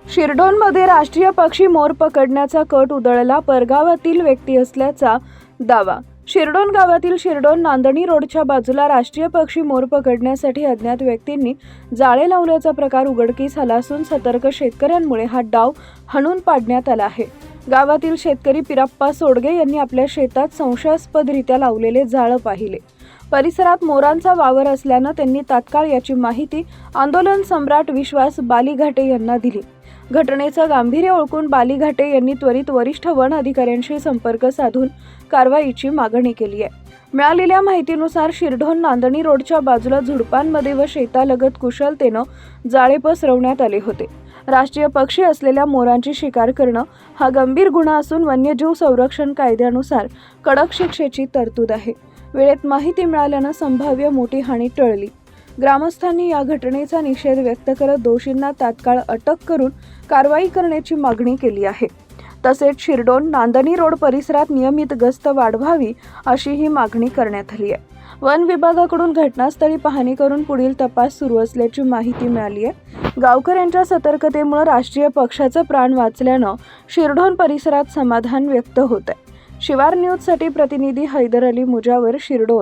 शिरढोणमध्ये राष्ट्रीय पक्षी मोर पकडण्याचा कट उधळला, परगावातील व्यक्ती असल्याचा दावा। शिरढोण गावातील शिरढोण नांदणी रोडच्या बाजूला राष्ट्रीय पक्षी मोर पकडण्यासाठी अज्ञात व्यक्तींनी जाळे लावल्याचा प्रकार उघडकीस आला असून सतर्क शेतकऱ्यांमुळे हा डाव हाणून पाडण्यात आला आहे। गावातील शेतकरी पिराप्पा सोडगे यांनी आपल्या शेतात संशयास्पदरित्या लावलेले जाळं पाहिले। परिसरात मोरांचा वावर असल्यानं त्यांनी तात्काळ याची माहिती आंदोलन सम्राट विश्वास बालीघाटे यांना दिली। घटनेचं गांभीर्य ओळखून बालीघाटे यांनी त्वरित वरिष्ठ वन अधिकाऱ्यांशी संपर्क साधून कारवाईची मागणी केली आहे। मिळालेल्या माहितीनुसार शिरढोण नांदणी रोडच्या बाजूला झुडपांमध्ये व शेतालगत कुशलतेनं जाळे पसरवण्यात आले होते। राष्ट्रीय पक्षी असलेल्या मोरांची शिकार करणं हा गंभीर गुन्हा असून वन्यजीव संरक्षण कायद्यानुसार कडक शिक्षेची तरतूद आहे। वेळेत माहिती मिळाल्यानं संभाव्य मोठी हानी टळली। ग्रामस्थांनी या घटनेचा निषेध व्यक्त करत दोषींना तात्काळ अटक करून कारवाई करण्याची मागणी केली आहे। तसेच शिरढोण नांदणी रोड परिसरात नियमित गस्त वाढवावी अशीही मागणी करण्यात आली आहे। वन विभागाकडून घटनास्थळी पाहणी करून पुढील तपास सुरू असल्याची माहिती मिळाली आहे। गावकऱ्यांच्या सतर्कतेमुळे राष्ट्रीय पक्षाचं प्राण वाचल्यानं शिरढोण परिसरात समाधान व्यक्त होत आहे। शिवार न्यूजसाठी प्रतिनिधी हैदर अली मुजावर, शिरढोण।